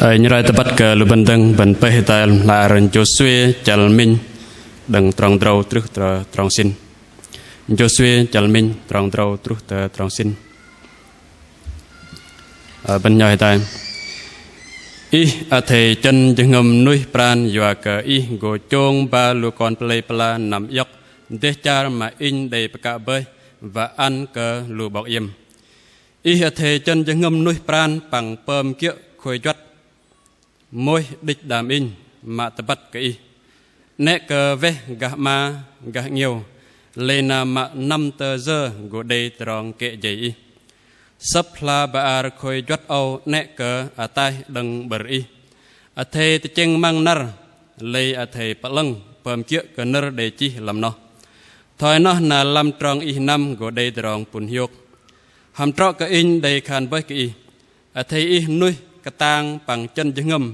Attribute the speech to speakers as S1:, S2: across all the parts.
S1: Như vậy tập cái lưu bần đằng bần bê tại là rừng Joshua chal minh đằng trong đầu trước trong xin Joshua chal minh trong đầu trước trong xin bên nhau tại ý thầy chân chừng ngầm nuôi pran và cái ý gỗ chông ba lúa con plei pla nằm yóc để cha mà in đầy cả bơi và ăn cái lúa bọc yếm ý thầy chân chừng ngầm nuôi pran bằng pơm kia khôi chót môi địch đàm in mà tập bắt cái nè cờ ve gà ma gà nhiều lên mà 5 giờ gỗ đây tròn kệ dậy sắp la bà khôi chót âu nè cờ tai đằng bờ thầy chêng mang nar lấy thầy bắt lăng pơm kia cờ nar để chi làm nó thôi nó là làm tròn năm gỗ đây tròn bùn hiוק hàm trọ cái in đầy khan với cái thầy nuôi cái tang bằng chân chữ ngầm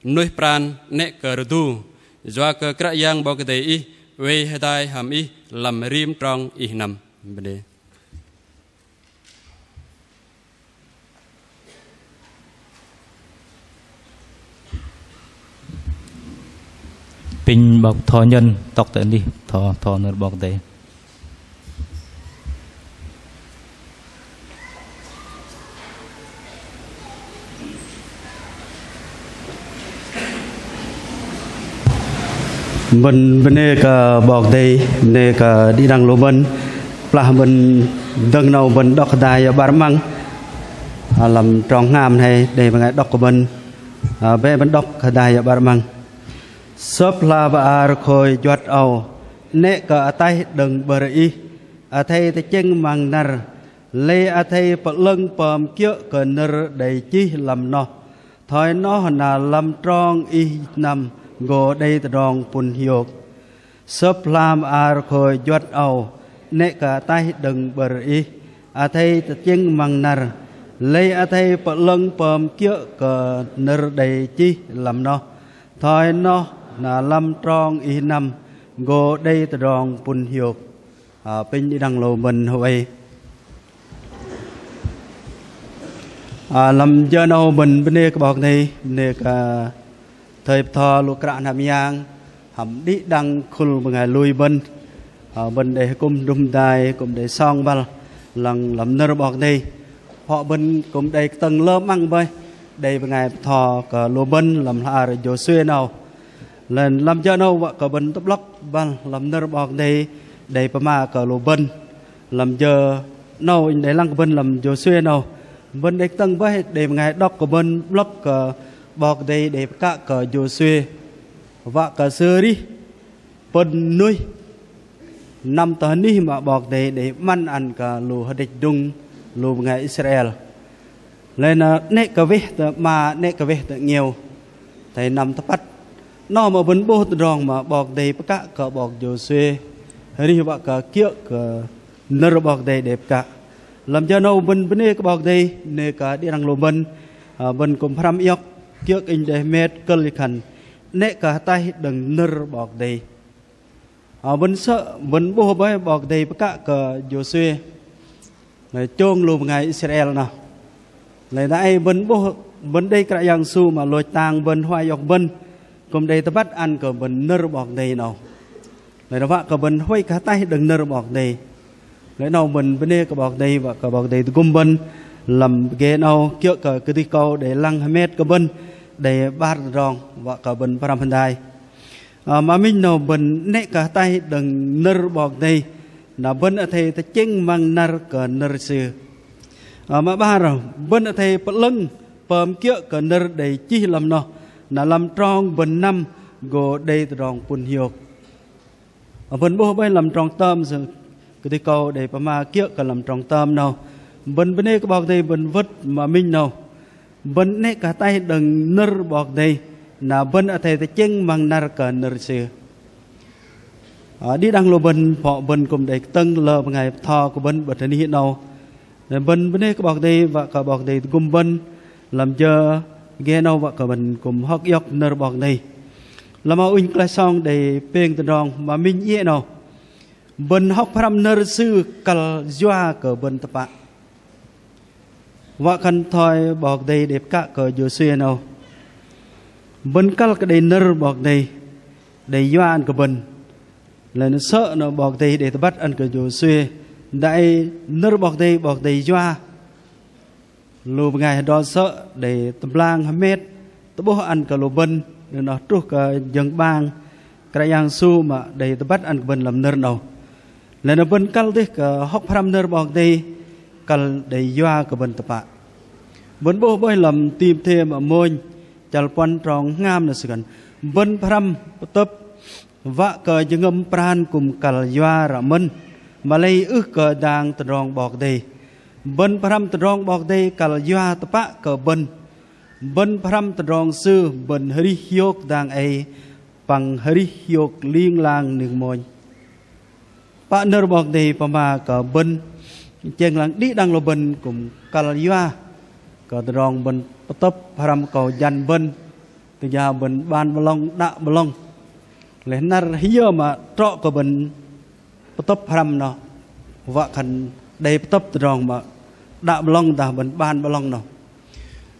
S1: nuôi pran nè cờ tu do cờ cạ giang bao cái đấy về hai tai hàm làm rim trong năm bên đây
S2: pin bọc thọ nhân tóc tới đi thọ nó bọc đấy
S3: mình bên đây cả bọc đây này cả đi đằng lô bên là mình đằng nào mình đọc đài ba măng làm tròn ngàm này để mà ngày đọc của mình về mình đọc đài ba măng sớp là ba khôi giọt ầu nè cả tay đừng bờ y thầy tay chân mang nar lê thầy bật lưng bầm kia cờ nar đầy chi làm nó thôi nó là làm tròn năm gỗ đây tròn bùn hiוק sớp làm khôi giọt ầu nè cả tay đừng bờ y thầy tay chân mang nar lê thầy bật lưng bầm kia cờ nar đầy chi làm nó thôi nó là lâm tròn năm gỗ đây tròn bùn hiוק pin đi đằng lô mình hồi làm cho nào mình bên đây cái bọc này này cả thời thọ lục rạn hàm yang hầm đi đằng khul bằng ngày lui bên bên đây cùng đum đài cùng để song bal lần làm nơ bọc này họ bên cùng đây tầng lớp ăn bơi đây bằng ngày thọ cả lô bên làm hà rồi vô xuyên nào lần làm cho nào vợ cả bên tấp lóc bal làm nơ bọc này đây mà cả lô bên làm giờ nào để lăng bên làm vô xuyên nào bên đây tầng với để ngày đọc của bên block bọc đây để cả cờ vô xuê và cả xưa đi bên nuôi năm tấn đi mà bọc đây để man ăn cả lù hạt dung lù ngày Israel lên nét cà vết mà nét cà vết nhiều thầy năm thấp bắt nó mà vẫn bố rong mà bọc đây cả cờ bọc vô xuê đi và cả kia cờ nơ bọc đây đẹp cả làm cho nó bên đây cái bọc đây nè cả đi đằng lù bên cùng pram yok kiếc in để mét cơ li khẩn nè cả tay đừng nơ bọc đây bên sợ bên bố với bọc đây cả cờ Joshua này chôn lùm ngày Israel nào này đây bên bố bên đây cả yang su mà lôi tang bên hoa yok bên cùng đây ta bắt ăn cờ bên nơ bọc đây nào này nó vạ cờ bên hoa cả tay đừng nơ bọc đây lấy nào mình bên đây cái bọc đây và cái bọc đây cung bên làm ghế nào kiểu cái câu để lăng mét cái bên để bát rong và cái bên param pandai mà mình nào bên nét cả tay đừng nơ bọc đây là bên ở thầy ta chênh mang nơ cái nơ sư mà ba rồi bên ở thầy bật lưng bơm kiểu cái nơ để chi làm nó là làm tròn bên năm gỗ đây rong bùn hiוק bên bố bên làm tròn tôm rồi cái câu để mà kia cả làm tròn tôm nào bên đây cái bọc đây bên vứt mà mình nào bên này cả tay đừng nơ bọc đây là bên ở thầy ta chân bằng nơ cả nơ sư đi đăng lô bên họ bên cùng để tân lờ ngày thọ của bên bật hình hiện nào bên đây cái bọc đây và cả bọc đây cùng bên làm cho nghe nào và cả bên cùng học yok nơ bọc đây làm ao in class song để peng từ rong mà mình nhẹ nào bên học pram nơ sư kal joa cờ bên tập bạn và khăn thôi bọc đây đẹp cả cờ vô xuyên nào bên cắt cái đây nơ bọc đây để do ăn cái bên là nó sợ nó bọc đây để ta bắt ăn cái dù xuê đại nơ bọc đây do lù ngày đó sợ để tập lang hâm mét tập bố ăn cái lù bên nó trút cái dân bang cái yang su mà để tập bắt ăn cái bên làm nơ nào là nó bên cắt đấy cái hốc pram nơ bọc đây cắt để do cái bên tập ạ bên bố bơi làm tìm thêm ở môi chal pon trong ngam là sự gần bên pram tập vạ cờ dương âm pran cùng cà doa ra mân mà lấy ước cờ đang từ rong bọc đây bên pram từ rong bọc đây cà doa tập bạ cờ bên pram từ rong sư bên hri hiok đang ai bằng hri hiok liên lang nương môi bạ nơ bọc đây pama cờ bên chèn lang đi đang lo bên cùng cà doa cờ từ rong bên tập pram cầu dàn bên từ nhà bên ban balong đạ balong lấy nar hiyo mà trọ của bên tập pram nó vợ khăn đầy tập rong mà đạ balong ta bên ban balong nó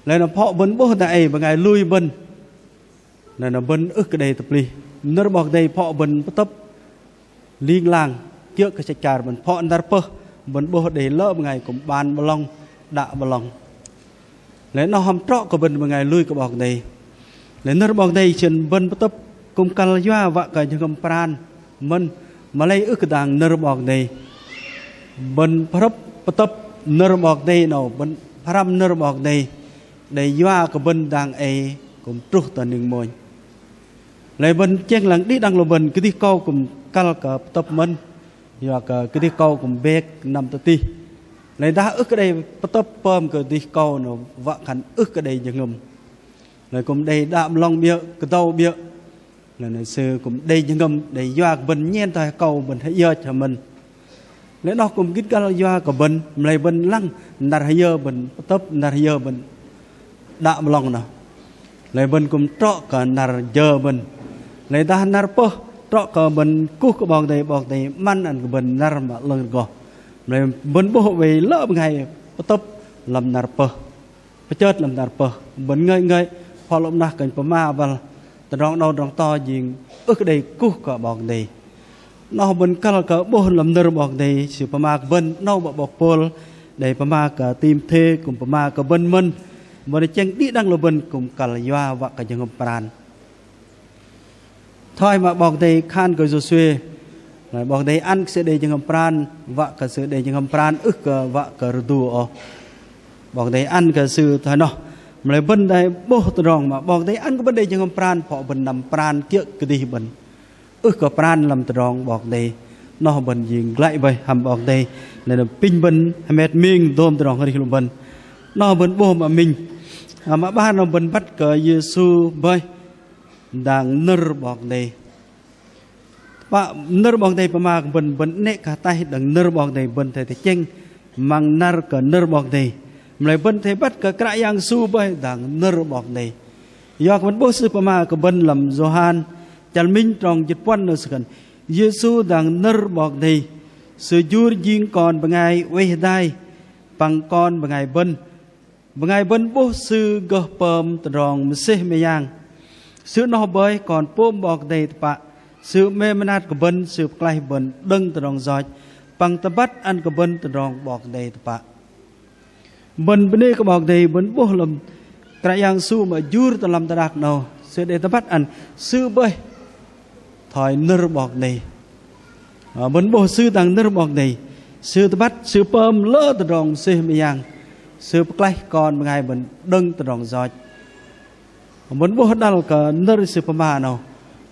S3: lấy nó phọ bên bố tại bằng ngày lui bên này nó bên ức cái đây tập li nóบอกđây phọ bên tập liên làng trước cái chạy trà bên phọ nar pơ bên bố để lỡ bằng ngày cũng ban balong đạ balong lấy nó hầm trọ của bên bằng ngày lui cáiบอกđây lấy nóบอกđây trên bên tập cùng cà doa vạ cả những công pran mân mà lấy ước đàng nơ bọc đây bên pháp tập nơ bọc đây nào bên pram nơ bọc đây để doa của bên đàng ấy cùng trút tận những môi lấy bên chen lặng đi đằng là bên cái đi câu cùng cà cả tập mân và cái đi câu cùng bê nằm tự ti lấy đá ước cái đây tập pom cái đi câu nó vạ khăn ước cái đây những ngầm lấy cùng đây đạm long bia cái tàu bia là sư cũng đây những ngầm để doa bên nhen tay cầu bên thấy giờ cho mình lấy nó cũng kít cái doa của bên lấy bên lăng nạt hay giờ bên tấp nạt hay giờ bên đạm lòng nào lấy bên cũng trọ cả nạt giờ bên lấy ta nạt pơ trọ cả bên cúc cái bọc đây man ăn cái bên nạt mà lần gò lấy bên bộ về lỡ ngày tấp làm nạt pơ chết làm nạt pơ bên ngay họ làm nạt cảnh ma và từ đó đâu trong to gì ước đây cú cả bọc đây nó bên cả cả bốn làm nơ bọc đây sự pama bên nâu bọc pol để pama cả tim thê cùng pama cả bên mân mà để chân đi đang là bên cùng cả doa và cả những pran thôi mà bọc đây khan cái Joshua lại bọc đây ăn sẽ để những pran và cả sự để những pran ước và cả rudu bọc đây ăn cả sự thôi nó mà bên đây bố từ rong màบอกđây ăn có bên đây chẳng pran họ bên nằm pran kia cái gì bên có pran làm từ rongบอกđây nó bên gì lại vậy hàmบอกđây là pin bên mệt miên đom từ rong hơi luôn bên nó bên bố mà mình mà ba nó bên bắt cờ Giêsu bơi đang nơบอกđây ba nơบอกđây mà bên nệ cả tay đang nơบอกđây bên thầy chênh mang nơ cờ nơบอกđây lại bên thầy bắt cái cái yang su bay đang nơ bọc này do cái bố sư pama cái bên làm Johan chăn minh trong dịch quan ở sân Giêsu đang nơ bọc này sự vui riêng còn bằng ngày quay đai bằng con bằng ngày bên bố sư gờ pom tròn mê mê yang sự nó bơi còn pom bọc này bạ sự mê mê nát của bên sự clay bên đâng tròn giỏi bằng tập bắt ăn của bên tròn bọc này bạ bên đây cóบอกđây bên bố làm cái yang su mà jur ta làm ta đặc nào sẽ để ta bắt ăn sư bơi thỏi nơ bọc này bên bố sư đang nơ bọc này sư ta bắt sư pơm lỡ ta rong sư mi yang sư clay còn ngày bên đâng ta rong giỏi bên bố đang cả nơ sư pama nào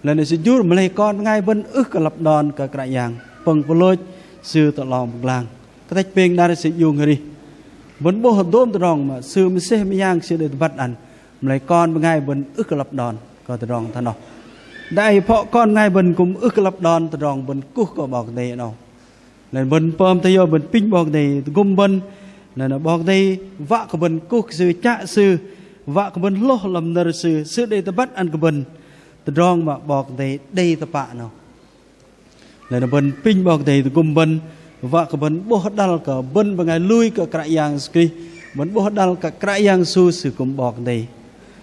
S3: là này sư jur mà lấy con ngày bên ức cả lập đòn cả cái yang phần poloi sư ta lòng làng cái tách pin đã sử dụng đi vẫn bố hợp đốm từ rong mà sư mới xem yang sư để bắt ăn lại con bên ngay bên ức lập đòn có từ rong thằng nào đại phọ con ngay bên cùng ức lập đòn từ rong bên cúc có bọc này nào lại bên pom tay bên pin bọc này gom bên là nó bọc đây vạ của bên cúc sư cha sư vạ của bên lô làm nợ sư để ta bắt ăn của bên từ rong mà bọc này đây ta bạ nào lại nó bên pin bọc này gom bên và cái bên bố đal cả bên bằng ngày lui cả cái yang ski bên bố đal cả cái yang su sự cũng bọc này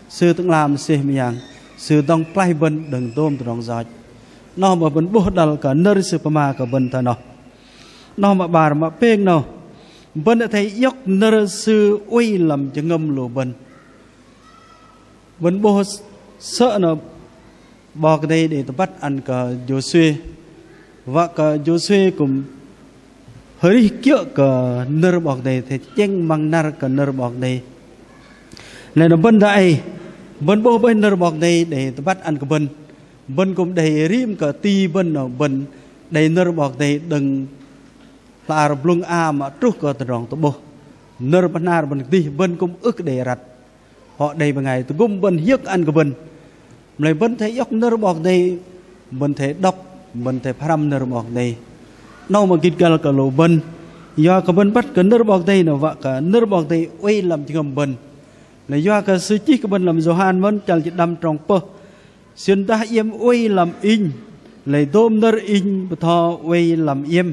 S3: sư từng làm xem yang sự đông play bên đừng tôm từ đông giỏi nó mà bên bố đal cả nơi sự pama cả bên thà nó mà bà mà phê nào bên đã thấy yốc nơi sự uy làm cho ngâm lù bên bố sợ nó bỏ cái đây để tôi bắt ăn cả Joshua và cả Joshua cùng hơi kiểu cả nơi bỏ đây thì chênh mang nar cả nơi bỏ đây này nó bên đại bên bố bên nơi bỏ đây để tôi bắt ăn cả bên cũng đầy rim cả ti bên nào bên đầy nơi bỏ đây đừng là blung a mà trúc cả từ rong tôi bố nơi bên nào bên cũng ức để rặt họ đầy bằng ngày tôi gom bên hiếc ăn cả lại bên thấy yốc nơ bọc đây bên thấy đọc bên thấy pram nơ bọc đây nâu mà kít gal cả lô bên do cả bên bắt cả nơ bọc đây nào vợ cả nơ bọc đây uy làm chừng bên lại do cả sư chí cả bên làm Johan vẫn chẳng chỉ đâm trong pơ xuyên ta yếm uy làm in lại tôm nơ in thò uy làm yếm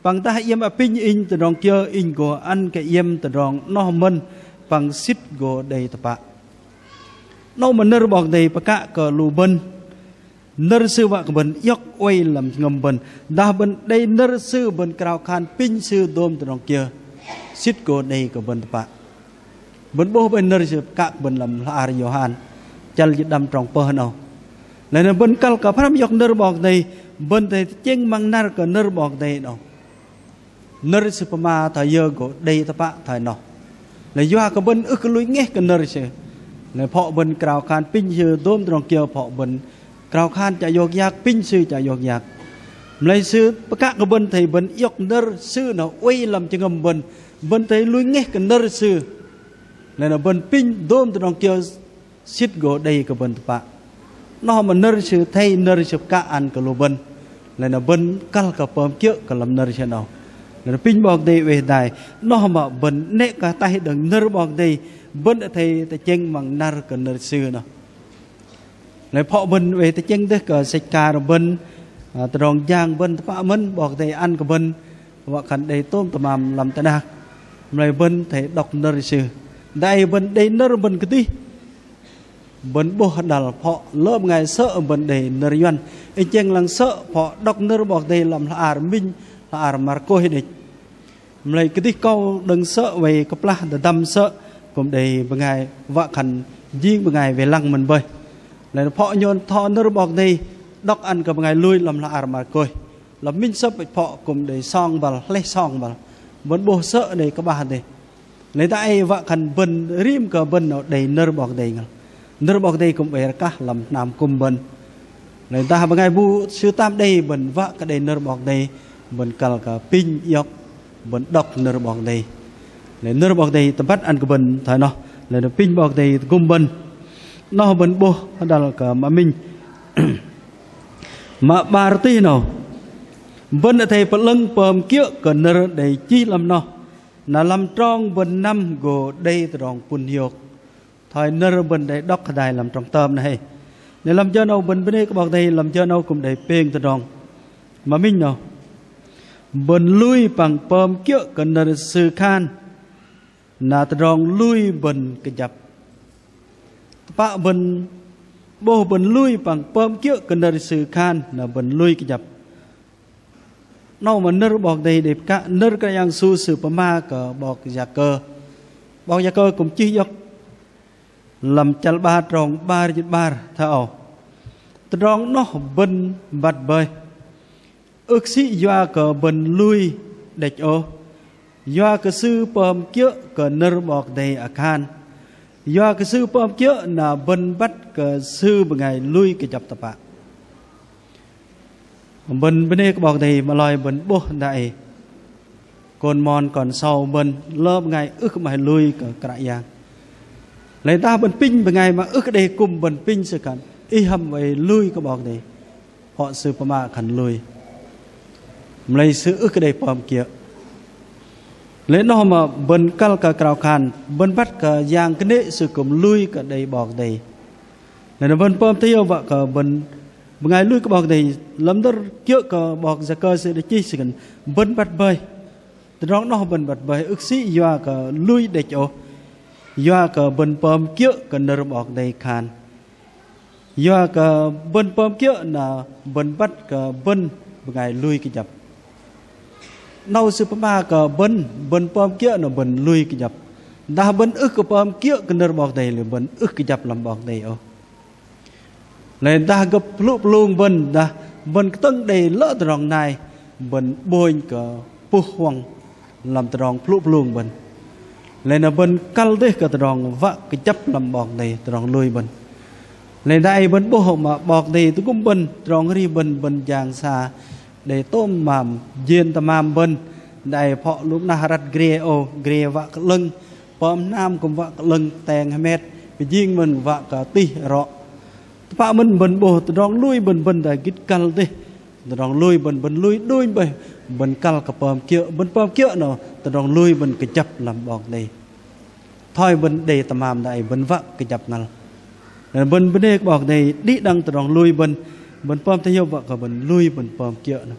S3: bằng ta yếm ở pin in từ rong kia in của ăn cái yếm từ rong nó mình bằng xít của đây tập ạ nó mà nơ bọc đây bác cả cờ lù bên nơ sư vợ của bên yốc quay làm ngầm bên đa bên đây nơ sư bên cào khan pin sư đôm từ đằng kia xít của đây của bên tập bên bố bên nơ sư cả bên làm là Johan chal chỉ đâm trong pơ nào này bên cal cả pháp yốc nơ bọc đây bên đây chênh mang nar cờ nơ bọc đây nào nơ sư pama thời giờ của đây tập thời nào này do các bên ức lối nghe cái nơ sư này họ bên cào khan pin sư đôm trong kia họ bên cào khan chạy vô giặc pin sư chạy vô giặc lấy sư các bên thầy bên yok nơ sư nào uy làm cho ngầm bên thầy lối nghe cái nơ sư này là bên pin đôm trong kia xít gỗ đây cái bên tập nó mà nơ sư thay nơ sư cả ăn cái lô bên này là bên cal cả pom kia cái làm nơ sư nào là pin bọc đây về đài nó mà bên nệ cả tay đừng nơ bọc đây bên thầy ta chênh bằng nar cả nơ sư nào lại họ bên về ta chênh tới cả sạch cà rồi bên tròn giang bên ta mình bọc thầy ăn cả bên và khẩn đây tôm tầm làm ta đạc lại bên thầy đọc nơ sư đây bên đây nơ bên cái tí bên bố đal họ lớp ngày sợ bên đây nơ yuan anh chênh lăng sợ họ đọc nơ bọc đây làm là minh là Marco hết đấy lại cái tí câu đừng sợ về cấp la đâm sợ cũng đầy bằng ngày vợ khẩn riêng bằng ngày về lăng mình bơi lại họ nhon thọ nơ bọc đây đọc ăn cả bằng ngày lui làm là Marco là minh sắp họ cũng đầy song vào lấy song vào vẫn bố sợ đây các bạn đây lấy tại vợ khẩn bần rim cả bần nó đầy nơ bọc đây cũng về cả làm nam cùng bần lấy ta bằng ngày bu sư tam đây bần vợ cả đầy nơ bọc đây bên cal cả pin yok bên đọc nơ bọc đây này nơ bọc đây tập bắt ăn của bên thay nó này nó pin bọc đây gồm bên nó bên bố đó là cả mà mình mà bà tí nào bên thầy bật lưng bầm kia cần nơ để chi làm nó là làm tròn bên năm gồ đây từ rong pun hiok thời nơ bên đây đọc đài làm trong tôm này để làm cho nào bên đây các bọc đây làm cho nào cũng để pin từ rong mà mình nào bên lui bằng pom kia cần là sư khan là tròn lui bên cái dập bạ bên bố bên lui bằng pom kia cần là sư khan là bên lui cái dập nó mà nơ bọc đây để cả nơ cái yang su sư pama cả bọc gia cơ cũng chi dọc làm chal ba tròn ba thao tròn nó bên bát bơi ước sĩ doa cờ bên lui địch ô doa cờ sư pom kia cờ nơ bọc đầy à khan doa cờ sư pom kia là bên bắt cờ sư bằng ngày lui cái chập tập ạ bên đây bọc đầy mà loài bên bố đại còn mòn còn sau bên lớp ngày ước mà lui cờ cãi giang lấy ta bên pin bằng ngày mà ước đây cùng bên pin sự cần y hầm về lui cái bọc đầy họ sư pama khẩn lui lấy sự ước đây pom kia lấy nó mà bên cal cả cào khan bên bắt cả giang cái nệ sự cùng lui cả đây bọc đây này nó bên pom tiêu vợ cả bên ngày lui cái bọc đây lắm đó kia cả bọc ra cơ sự để chi sự cần bên bắt bơi từ đó nó bên bắt bơi ước sĩ doa cả lui để chỗ doa cả bên pom kia cả nơ bọc đây khan do cả bên bơm kia là bên bắt cả bên ngày lui cái dập nâu sư ba cả bên bơm kia là bên lui cái dập đã bên ức cái bơm kia cái nơi bọc đây là bên ức cái dập làm bọc đây ô nên đã gặp lúc luôn bên đã bên tân đầy lỡ tròn này bên bôi cả pu hoang làm tròn lúc luôn bên nên là bên cal đấy cả tròn vạ cái chấp làm bọc đây tròn lui bên nên đây bên bố mà bọc đây tôi cũng bên tròn đi bên giang xa để tôm mầm diên tầm mầm bên đây họ lúc nào rạch ghê vạ cái lưng bom nam cùng vạ cái lưng tèn hai mét bị riêng mình vạ cả ti rõ phá mình bên bố tôi đong lui bên đây kít cal đi tôi đong lui bên lui đuôi bên cal cả bom kia nó tôi đong lui bên cái chấp làm bọc đây thôi bên đây tầm mầm đây bên vạ cái chấp nào bên đây bọc đây đi đăng tôi đong lui bên bom thấy nhau vợ cả bên lui bên bom kia nữa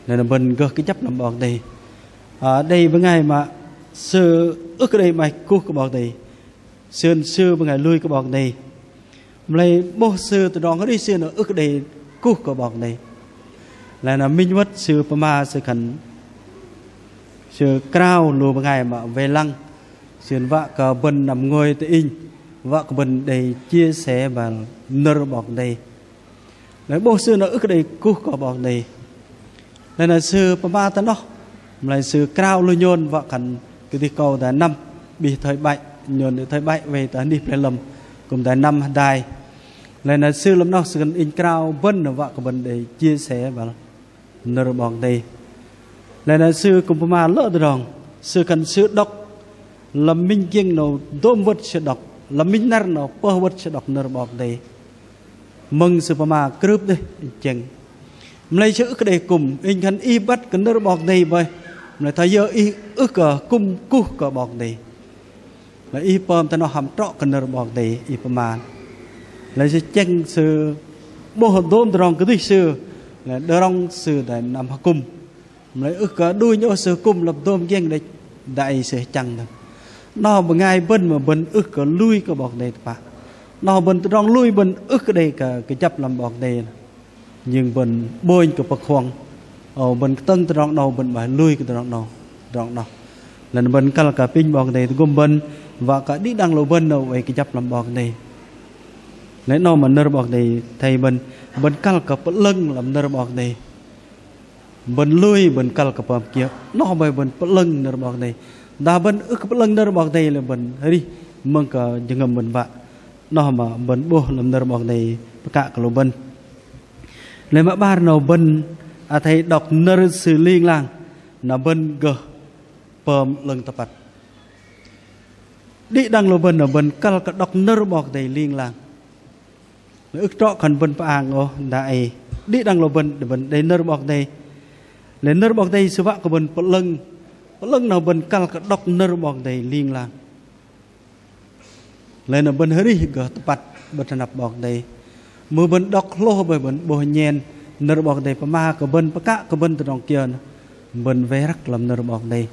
S3: nên là bên cái chấp làm bọc đây ở đây bên ngày mà sư ước cái đây mày cú cái bọc đây sư bên ngày lui cái bọc đây lấy bố sư từ đó đi sư nữa ước cái đây cú cái bọc đây là minh mất sư pama sư khẩn sư cao lùa bên ngày mà về lăng sư vợ cả bên nằm ngồi tự in vợ của mình để chia sẻ và nở bọc đây lấy bố sư nó ước cái đây cú cái bọc đây nên là sư pama ta nó lại sư cao lưu nhôn vợ khẩn cái đi cầu tại năm bị thời bại nhôn để thời bại về tại đi phải lầm cùng tại năm đài nên là sư lâm nó sư cần in cao vân là vợ của mình để chia sẻ và nở bọc đây nên là sư cùng pama lỡ rồi sư cần sư đọc làm minh kiêng nào tôm vật sẽ đọc làm minh nar nào pơ vật sẽ đọc nở bọc đây mừng sư pama cướp đi chừng lấy chữ cái đây cùng in khăn y bắt cái nở bọc đây vậy lại thấy giờ y ức cờ cung cu cờ bọc đây là y pom ta nó hàm trọ cái nở bọc đây y pama lấy sẽ chừng sư bố hồn tôm tròn cái sư là đỡ rong sư tại nằm cung lấy ức cờ đuôi nhau sư cung lập tôm kiêng đây đại sư chăng được nó một ngày bên mà bên ức cờ lui cái bọc đây bạn nó bên tròn lui bên ức cái đây cái chấp làm bọc đây nhưng bên bôi cái bậc hoàng ở bên tân tròn đầu bên bài lui cái tròn đầu lần bên cả cả pin bọc đây gồm bên và cả đi đăng lộ bên đâu vậy cái chấp làm bọc đây lấy nó mà nở bọc đây thầy bên cả cả lưng làm nở bọc đây bên lui bên cả cả bọc kia nó bên lưng nở bọc đây đa bên ức lưng nở bọc đây là bên đi mong cả những ngầm bên vạ nó mà bên bố làm nở bọc đây cả lộ bên lấy mà ba nào bên thầy đọc nở xử liên lang là bên gờ pom lưng tập đi đăng lộ bên ở bên cả đọc nở bọc đây liên lang ức trọ cần bên paang ô đại đi đăng lộ bên đây nở bọc đây lên nở bọc đây sư vạ của bên lưng nào bên cả đọc nở bọc đây liên lang lên ở bên hơi đi gờ tập bên nạp bọc đây mưa bên đọc lô bởi bên bồi nhện nở bọc đây pama của bên cả của bên từ đằng kia bên về rắc làm nở bọc đây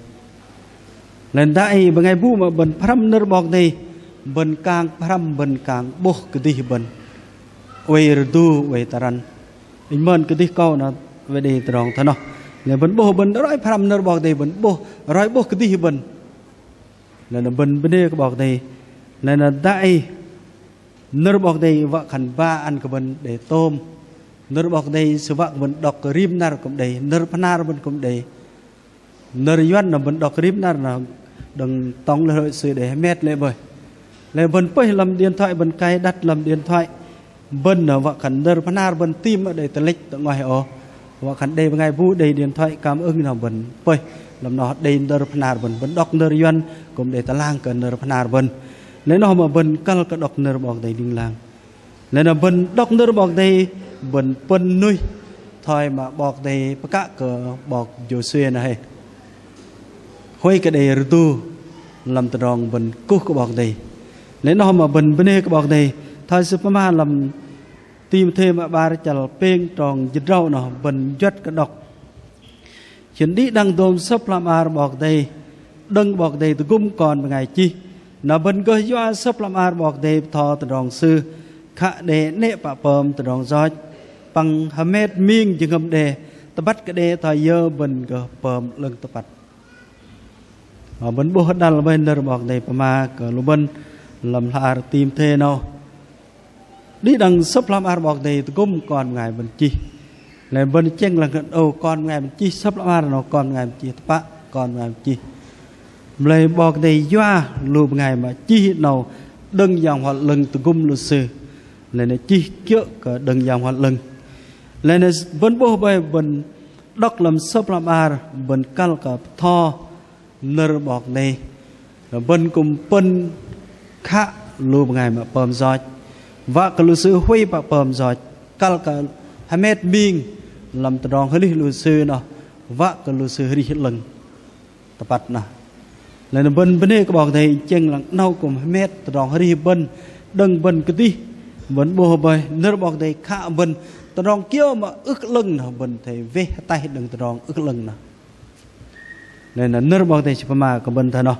S3: lên đại bên ngày bu mà bên pram nở bọc đây bên càng pram bên càng bốc cái gì bên quay du quay taran in men cái gì câu nó về đây từ đằng thế nào lên bên bố bên rồi pram nở bọc đây bên bố rồi bốc cái gì bên lên bên đây cái bọc đây nên là đại nở bọc đây vợ khẩn ba ăn cái bên để tôm nở bọc đây sự vợ bên đọc cái rim nar cũng đầy nở panar bên cũng đầy nở yuan là bên đọc cái rim nar là đừng tông lợi sự để mét lên bơi lên bên pay làm điện thoại bên cái đặt làm điện thoại bên là vợ khẩn nở panar bên tim ở đây tận lịch tận ngoài ô vợ khẩn đây ngày vui đầy điện thoại cảm ơn nào bên pay làm nó đầy nở panar bên đọc nở yuan cũng để ta lang cái nở panar bên lấy nó mà bên cả cái đọc nở bọc đây đinh lang nên là bên đọc nở bọc đây bên phân nuôi thôi mà bọc đây cả cái bọc dồi xuyên này hoi cái đây tu làm từ rong bên cúc cái bọc đây lấy nó mà bên đây cái bọc đây thôi superman làm tìm thêm mà ba chả peng tròn dịch rau nó bên dắt cái đọc chuyện đi đăng tôm sắp làm bọc đây đăng bọc đây từ cung còn ngày chi nó bên cơ do sắp làm bọc đây thò từ rong sư khá đề nệ bạ bơm từ rong gió bằng hàm mét miên chừng ngầm đề ta bắt cái đề thầy dơ bình cờ bơm lưng ta bắt mà vẫn bố đa là bên nơ bọc này mà cờ lô bên làm là tìm thế nào đi đằng sắp làm ar bọc này cũng còn ngày bên chi lại bên chân là gần ô con ngày bên chi sắp làm ar nó còn ngày bên chi ta còn ngày bên chi lấy bọc này doa lùm ngày mà chi nào đừng dòng hoạt lưng từ cung luật sư lấy này chi kiểu cả đừng dòng hoạt lưng lấy này vẫn bố bay bên đọc làm sắp làm ar bên cal cả tho nơ bọc này bên cùng bên khá lùm ngày mà bơm giỏi và cái luật sư huy bạc bơm giỏi cal cả hai mét miên làm từ đòn hơi luật sư nó và cái luật sư hơi lần tập bắt nè là bên bên đây các bạn thấy chân là nâu cùng 2 mét từ hơi bên đừng bên cái đi vẫn bồ bơi nơ bọc này khá bên từ đòn kia mà ức lưng nào bên thấy về tay đừng từ đòn ức lưng nào nên là nơ bọc này chỉ mà có bên thôi nó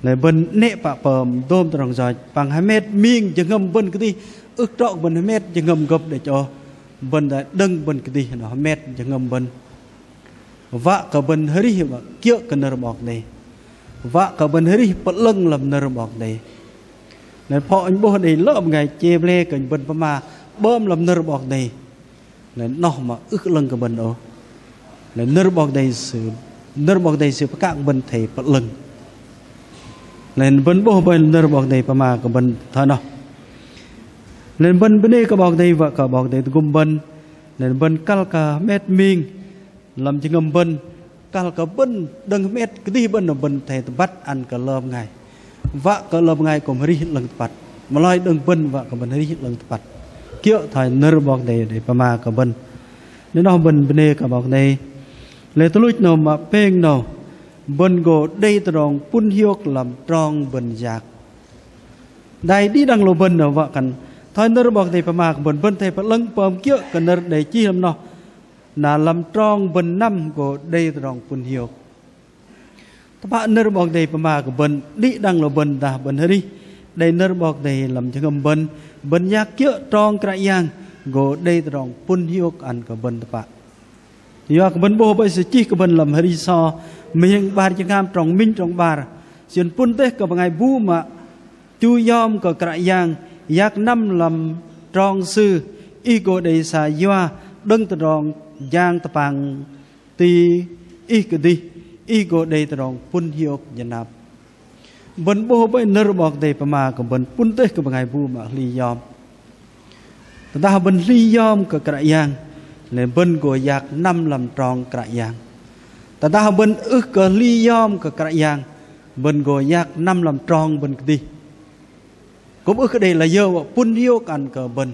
S3: này bên nệ bạc bờm tôm từ đòn giỏi bằng 2 mét miên chừng ngầm bên cái đi ức trọ bên 2 mét chừng ngầm gập để cho bên là đừng bên cái đi nó 2 mét chừng ngầm bên và cả bên hơi mà kia cái nơ bọc này và cả bên hơi bật lưng làm nơ bọc này này phò anh bố này lỡ ngày chê ble cảnh bên mà bơm làm nơ bọc này này nó mà ức lưng cả bên đó này nơ bọc này sự các bên thầy bật lưng này bên bố bên nơ bọc này mà cả bên thôi nào nên bên bên đây cả bọc này và cả bọc này cùng bên nên bên cal cả mét miên làm chừng ngầm bên cal cả bên đằng mét cái đi bên là bên thầy tự bắt ăn cả lơm ngày và cả lơm ngày cũng hơi lần bắt mà nói đằng bên và cả bên hơi lần bắt kiểu thầy nơ bọc này để mà cả bên nên nó bên bên đây cả bọc này lấy tôi lúc nào mà peng nào bên gồ đây tròn pun hiok làm tròn bên giặc đây đi đằng lô bên nào vợ cần thôi nơ bọc này mà bên bên thầy phải lưng bơm kiểu cần nơ để chi làm nào là làm tròn bên năm của đây tròn pun hiok các bạn nơ bọc này mà của bên đi đằng lô bên ta bên hơi đi đây nơ bọc này làm cho ngầm bên giặc kiểu tròn cái yang gồ đây tròn pun hiok ăn cả bên các bạn do cái bên bố bây giờ chỉ cái bên làm hơi so mình ba chừng ham trồng minh trồng bà chuyện pun tết cái ngày bu mà chui yom cái yang yak năm làm tròn sư y cô đây xà doa đừng từ tròn giang tập bằng ti y cái đi y cô đây từ tròn pun hiok dân nạp bên bố bây nơ bọc đây mà cái bên pun tết cái ngày bu mà li yom ta bên li yom cái yang nên bên của giặc năm làm tròn cái yang ta bên ức cái li yom cái yang bên của giặc năm làm tròn bên cái đi cũng ức cái đây là giờ pun hiok ăn cái bên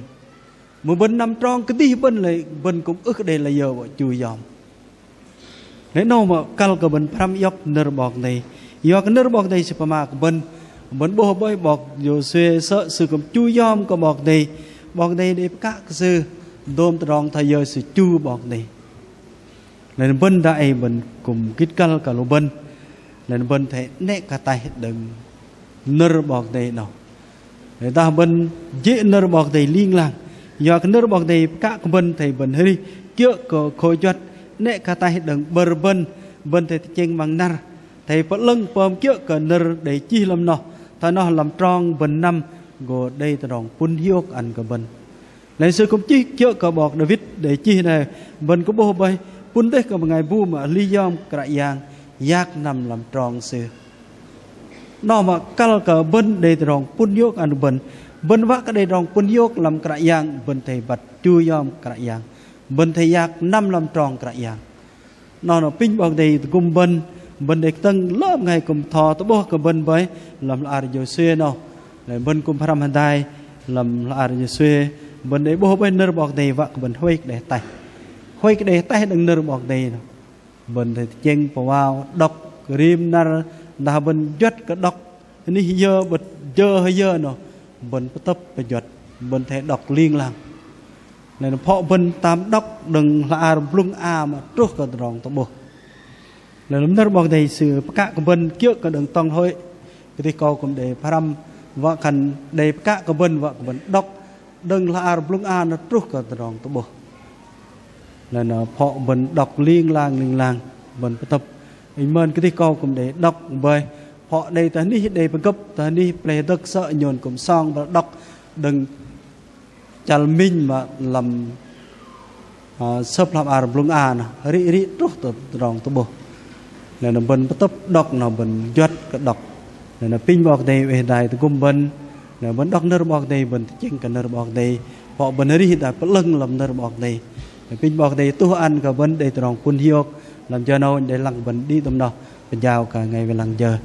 S3: một bên năm tròn cái đi bên lại bên cũng ức cái đây là giờ chui yom nên nó mà cal cái bên pram yok nơ bọc này do cái nơ bọc này sẽ mà cái bên bố bơi bọc dù xuê sợ sự cũng chui yom cái bọc này để các sư đôm tròn thay giờ sự chu bọc này nên bên đại bên cùng kít cal cả lô bên nên bên thấy nét cả tay đừng nơ bọc này nào người ta bên dễ nơ bọc này liên lạc do cái nơ bọc này các bên thầy bên hơi kiểu có khôi chuột nét cả tay đừng bờ bên thầy trên bằng nar thầy vẫn lưng bơm kiểu cả nơ để chi làm nó thà nó làm tròn bên năm gồ đây tròn pun hiok ăn cả bên lấy sư cũng chi kiểu cả bọc David để chi này bên có bố bay pun tết cả một ngày bu mà li yom cái yang yak nằm làm tròn sư nó mà cal cả bên đây tròn pun hiok ăn bên vác cái đây tròn pun hiok làm cái yang bên thầy bật chu yom cái yang bên thầy yak năm làm tròn cái yang nó pin bọc đây cùng bên để tăng lớp ngày cùng thò tới bố cả bên với làm là ar Joshua nó lại bên cùng Pram Handai làm là ar Joshua bên đấy bố bên nơ bọc này vợ bên huy cái để tay đừng nơ bọc này bên thì chân vào đọc rim na bên giật cái đọc này giờ bật giờ hay giờ nó bên tập bị giật bên thể đọc liên lạc này nó phọ bên tam đọc đừng là ar plung a mà trước cái rong tập bố là nấm nơ bọc này sự các cái bên kia cái đường tông thôi cái thì câu cũng để Pram vợ cần để các cái bên vợ bên đọc đừng là plung a nó trúc cả rong tu bồ là nó họ mình đọc liên lang mình tập mình cái câu cũng để đọc về họ đây ta ní đây bằng cấp ta ní plei tức sợ nhồn cũng song và đọc đừng chal minh mà làm sắp làm plung a nè ri trúc từ rong tu bồ là nó mình tập đọc nó mình giật cái đọc là nó pin bọc đây về đại từ cung bên là vẫn đọc nơ bọc đây vẫn chỉnh cái nơ bọc đây họ bên ri đại bắt lưng làm nơ bọc đây pin bọc đây tu ăn cả bên đây từ rong quân hiok làm cho nó để lằng bên đi tầm đó bên giàu cả ngày về lằng giờ